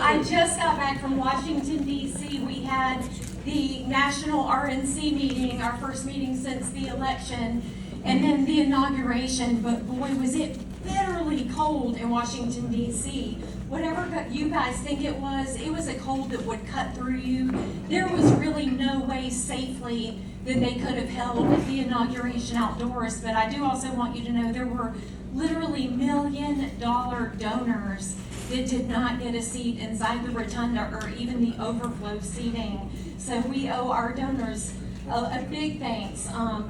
I just got back from Washington, D.C. We had the national RNC meeting, our first meeting since the election, and then the inauguration. But boy, was it bitterly cold in Washington, D.C. Whatever you guys think it was a cold that would cut through you. There was really no way safely that they could have held the inauguration outdoors. But I do also want you to know there were literally $1 million donors that did not get a seat inside the rotunda or even the overflow seating. So we owe our donors a big thanks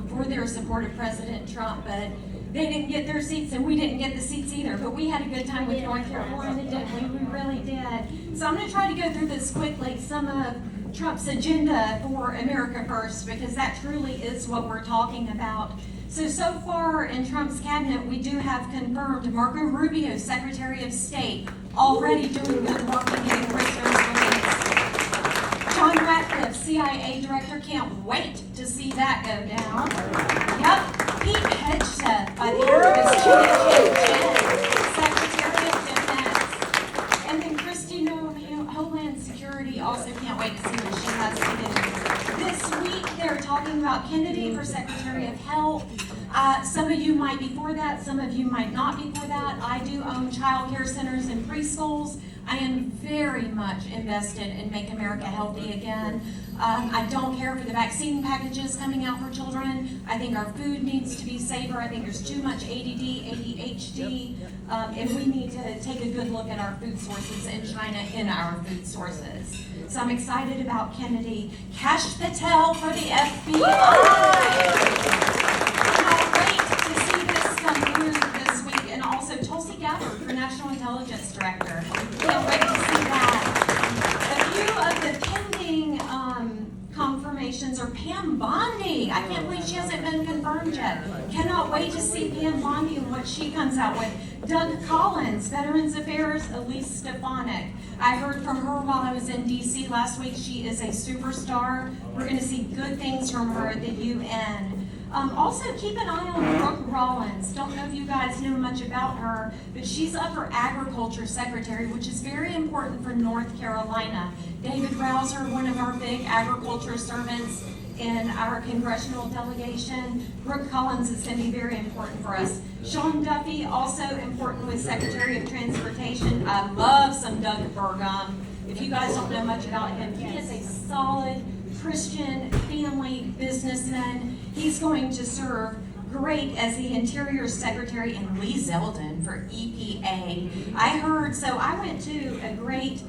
for their support of President Trump. But they didn't get their seats and we didn't get the seats either. But we had a good time with North Carolina, didn't we? We really did. So I'm going to try to go through this quickly. Some of Trump's agenda for America First, because that truly is what we're talking about. So far in Trump's cabinet, we do have confirmed Marco Rubio, Secretary of State, already doing good work in getting prisoners released. John Ratcliffe, CIA Director, can't wait to see that go down. Yep, Pete Hegseth, by the end of his Secretary of Defense. And then Christy Noem, Homeland Security, also can't wait to see what she has to do. This week, they're talking about Kennedy for Secretary of Health. Some of you might be for that, some of you might not be for that. I do own child care centers and preschools. I am very much invested in Make America Healthy Again. I don't care for the vaccine packages coming out for children. I think our food needs to be safer. I think there's too much ADD, ADHD, and we need to take a good look at our food sources in China in our food sources. So I'm excited about Kennedy. Cash Patel for the FBI. For National Intelligence Director. Can't wait to see that. A few of the pending confirmations are Pam Bondi. I can't believe she hasn't been confirmed yet. Cannot wait to see Pam Bondi and what she comes out with. Doug Collins, Veterans Affairs, Elise Stefanik. I heard from her while I was in D.C. last week. She is a superstar. We're going to see good things from her at the UN. Also, keep an eye on Brooke Rollins. Don't know if you guys know much about her, but she's up for Agriculture Secretary, which is very important for North Carolina. David Rouser, one of our big agriculture servants in our congressional delegation. Brooke Collins is going to be very important for us. Sean Duffy, also important with Secretary of Transportation. I love some Doug Burgum. If you guys don't know much about him, he is a solid Christian family businessman. He's going to serve great as the Interior Secretary, and Lee Zeldin for EPA. I went to a great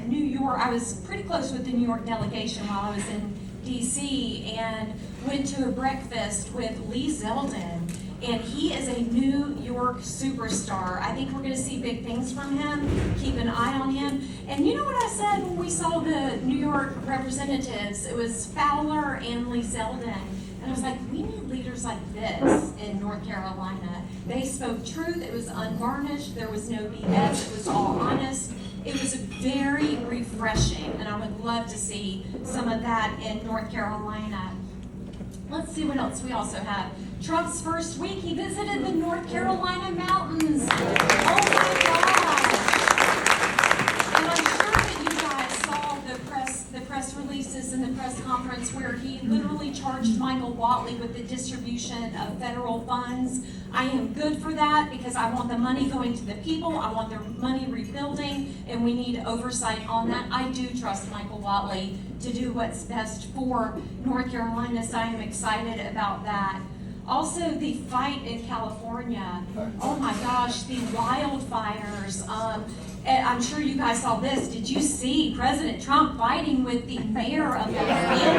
New York, I was pretty close with the New York delegation while I was in DC, and went to a breakfast with Lee Zeldin. And he is a New York superstar. I think we're going to see big things from him. Keep an eye on him. And you know what I said when we saw the New York representatives? It was Fowler and Lee Zeldin. And I was like, we need leaders like this in North Carolina. They spoke truth. It was unvarnished. There was no BS. It was all honest. It was very refreshing. And I would love to see some of that in North Carolina. Let's see what else we also have. Trump's first week, he visited the North Carolina mountains. Oh my gosh. And I'm sure that you guys saw the press releases and the press conference where he literally charged Michael Whatley with the distribution of federal funds. I am good for that because I want the money going to the people. I want their money rebuilding, and we need oversight on that. I do trust Michael Whatley to do what's best for North Carolina, so I am excited about that. Also, the fight in California. Oh my gosh, the wildfires. And I'm sure you guys saw this. Did you see President Trump fighting with the mayor of Los Angeles?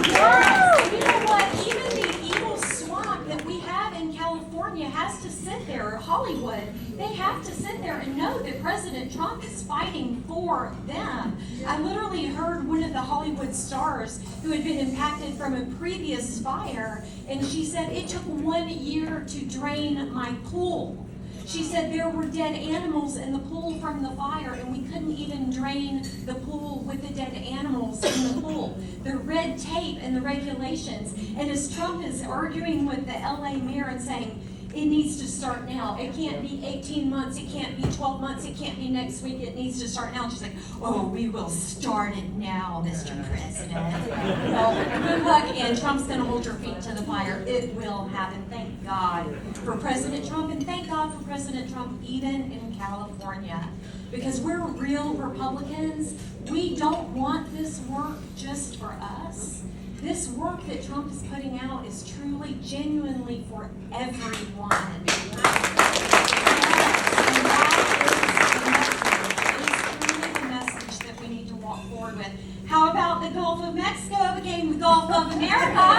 Yes. You know what? Even the evil swamp that we have in California has to sit there, Hollywood, they have to sit there and know that President Trump is fighting for them. I literally heard one of the Hollywood stars who had been impacted from a previous fire, and she said, it took 1 year to drain my pool. She said there were dead animals in the pool from the fire, and we couldn't even drain the pool with the dead animals in the pool. The red tape and the regulations. And as Trump is arguing with the LA mayor and saying, It needs to start now. It can't be 18 months. It can't be 12 months. It can't be next week. It needs to start now. And she's like, oh, we will start it now, Mr. President. Well, good luck, and Trump's going to hold your feet to the fire. It will happen. Thank God for President Trump, and thank God for President Trump even in California. Because we're real Republicans. We don't want this work just for us. This work that Trump is putting out is truly, genuinely for everyone. And that is truly the message that we need to walk forward with. How about the Gulf of Mexico became the Gulf of America?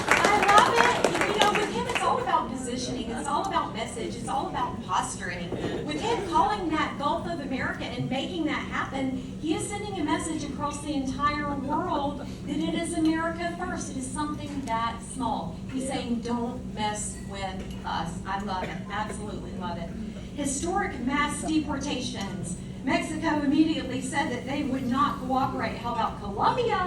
I love it. You know, with him, it's all about positioning. It's all about message. It's all about posturing. With him calling that Gulf of America and making that happen, he is sending a message across the entire world that it is America first. It is something that small. He's saying, don't mess with us. I love it. Absolutely love it. Historic mass deportations. Mexico immediately said that they would not cooperate. How about Colombia?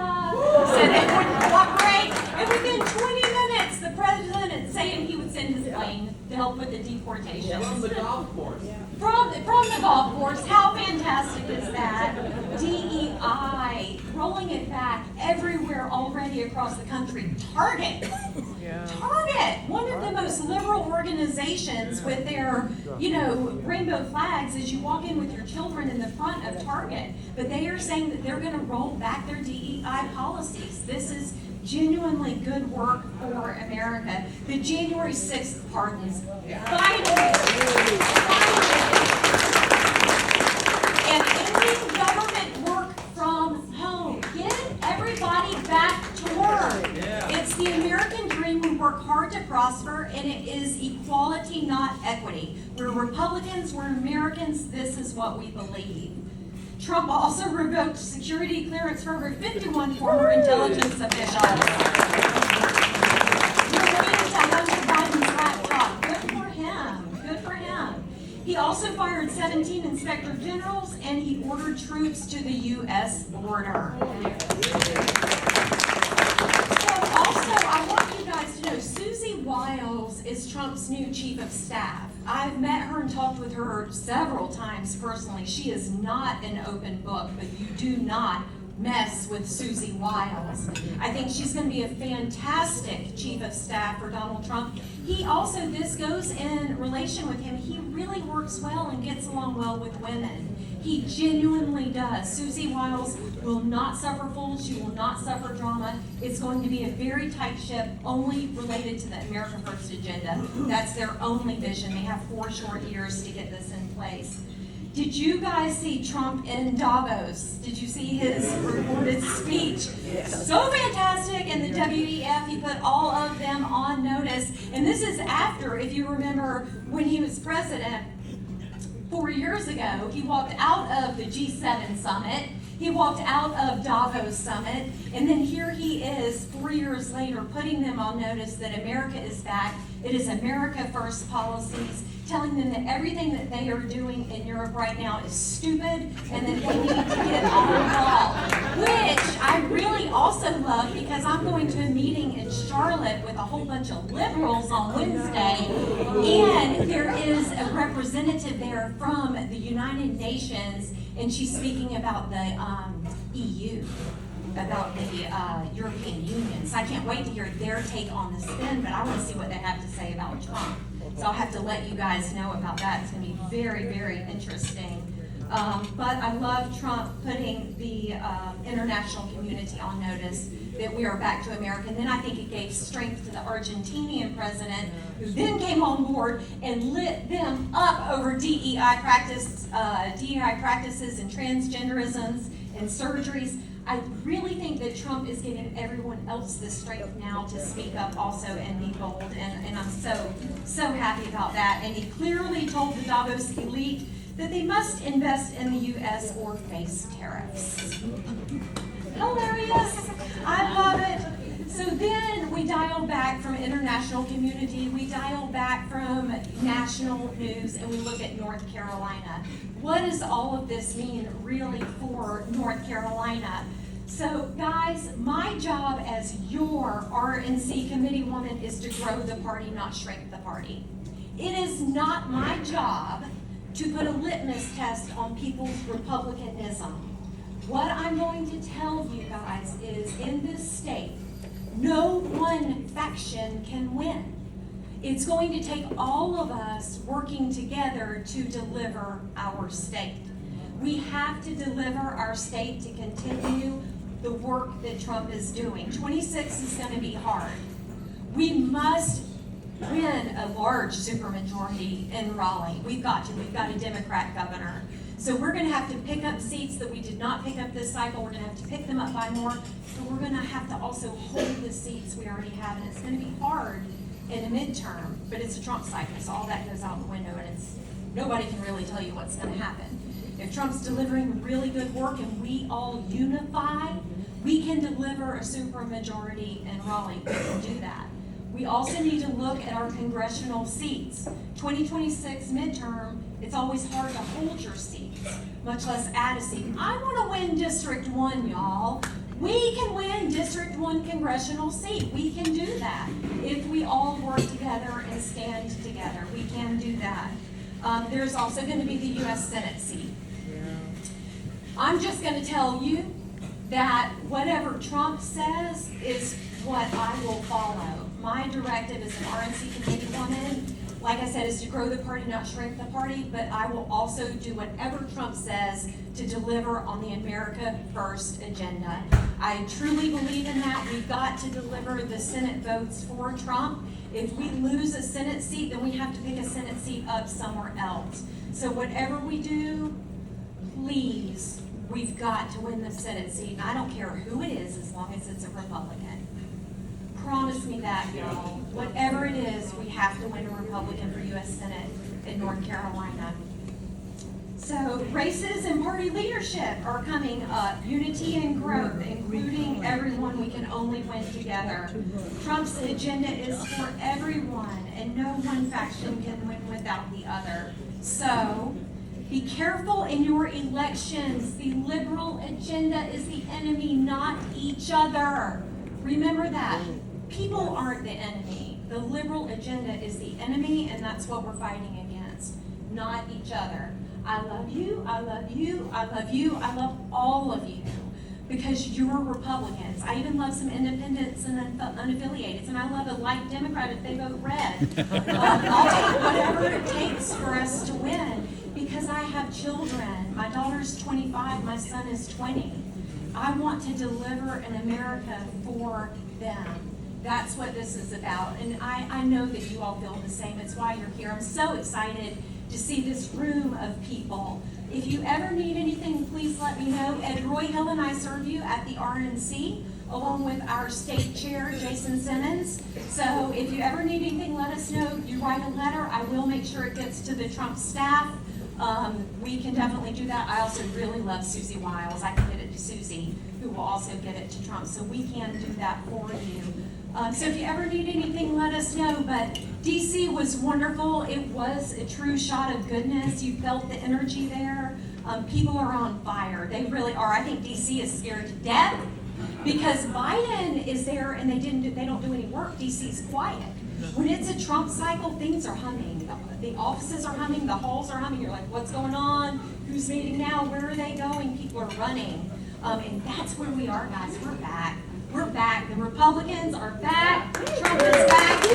Said they wouldn't cooperate. And within 20 minutes, the president is saying he would send his plane to help with the deportation. From the golf course. From the golf course. How fantastic is that? DEI, rolling it back everywhere already across the country. Target, one of the most liberal organizations with their, rainbow flags as you walk in with your children in the front of Target. But they are saying that they're going to roll back their DEI policies. This is genuinely good work for America. The January 6th pardons. Finally. And ending government work from home. Get everybody back to work. It's the American dream. We work hard to prosper, and it is equality, not equity. We're Republicans, we're Americans, this is what we believe. Trump also revoked security clearance for over 51 former intelligence officials. Related to Hunter Biden's laptop. Good for him. Good for him. He also fired 17 inspector generals, and he ordered troops to the U.S. border. So also, I want you guys to know, Susie Wiles is Trump's new chief of staff. I've met her and talked with her several times personally. She is not an open book, but you do not mess with Susie Wiles. I think she's going to be a fantastic chief of staff for Donald Trump. He also, this goes in relation with him, he really works well and gets along well with women. He genuinely does. Susie Wiles will not suffer fools. She will not suffer drama. It's going to be a very tight ship, only related to the America First agenda. That's their only vision. They have 4 short years to get this in place. Did you guys see Trump in Davos? Did you see his recorded speech? So fantastic. And the WEF, he put all of them on notice. And this is after, if you remember, when he was president, 4 years ago, he walked out of the G7 summit, he walked out of Davos summit, and then here he is 4 years later putting them on notice that America is back. It is America First policies, telling them that everything that they are doing in Europe right now is stupid and that they need to get on the ball. Which I really also love, because I'm going to a meeting in Charlotte with a whole bunch of liberals on Wednesday, and there is a representative there from the United Nations, and she's speaking about the EU, about the European Union. So I can't wait to hear their take on the spin, but I want to see what they have to say about Trump. So I'll have to let you guys know about that. It's going to be very, very interesting. But I love Trump putting the international community on notice that we are back to America. And then I think it gave strength to the Argentinian president, who then came on board and lit them up over DEI practices and transgenderisms and surgeries. I really think that Trump is giving everyone else the strength now to speak up also and be bold, and I'm so happy about that. And he clearly told the Davos elite that they must invest in the U.S. or face tariffs. Hilarious. I love it. So then we dial back from international community, we dial back from national news, and we look at North Carolina. What does all of this mean really for North Carolina? So guys, my job as your RNC Committeewoman is to grow the party, not shrink the party. It is not my job to put a litmus test on people's Republicanism. What I'm going to tell you guys is, in this state, no one faction can win. It's going to take all of us working together to deliver our state. We have to deliver our state to continue the work that Trump is doing. 26 is going to be hard. We must win a large supermajority in Raleigh. We've got a Democrat governor. So we're going to have to pick up seats that we did not pick up this cycle. We're going to have to pick them up by more. So we're going to have to also hold the seats we already have. And it's going to be hard in a midterm, but it's a Trump cycle, so all that goes out the window, and nobody can really tell you what's going to happen. If Trump's delivering really good work and we all unify, we can deliver a supermajority in Raleigh. We can do that. We also need to look at our congressional seats. 2026 midterm, it's always hard to hold your seats, much less add a seat. I want to win District 1, y'all. We can win District 1 congressional seat. We can do that. If we all work together and stand together, we can do that. There's also going to be the U.S. Senate seat. I'm just going to tell you that whatever Trump says is what I will follow. My directive as an RNC Committeewoman, like I said, is to grow the party, not shrink the party, but I will also do whatever Trump says to deliver on the America First agenda. I truly believe in that. We've got to deliver the Senate votes for Trump. If we lose a Senate seat, then we have to pick a Senate seat up somewhere else. So whatever we do, please, we've got to win the Senate seat. And I don't care who it is, as long as it's a Republican. Promise me that, y'all. Whatever it is, we have to win a Republican for U.S. Senate in North Carolina. So races and party leadership are coming up. Unity and growth, including everyone. We can only win together. Trump's agenda is for everyone, and no one faction can win without the other. So be careful in your elections. The liberal agenda is the enemy, not each other. Remember that. People aren't the enemy. The liberal agenda is the enemy, and that's what we're fighting against, not each other. I love you, I love you, I love you, I love all of you, because you're Republicans. I even love some independents and unaffiliated, and I love a light Democrat if they vote red. I'll take whatever it takes for us to win, because I have children. My daughter's 25, my son is 20. I want to deliver an America for them. That's what this is about, and I know that you all feel the same. It's why you're here. I'm so excited to see this room of people. If you ever need anything, please let me know. Ed Roy Hill and I serve you at the RNC, along with our state chair, Jason Simmons. So if you ever need anything, let us know. You write a letter. I will make sure it gets to the Trump staff. We can definitely do that. I also really love Susie Wiles. I can get it to Susie, who will also get it to Trump. So we can do that for you. So if you ever need anything, let us know. But DC was wonderful. It was a true shot of goodness. You felt the energy there. People are on fire. They really are. I think DC is scared to death because Biden is there and they don't do any work. DC's quiet. When it's a Trump cycle, things are humming. The offices are humming. The halls are humming. You're like, what's going on? Who's meeting now? Where are they going? People are running. And that's where we are, guys. We're back. We're back. The Republicans are back. Trump is back. We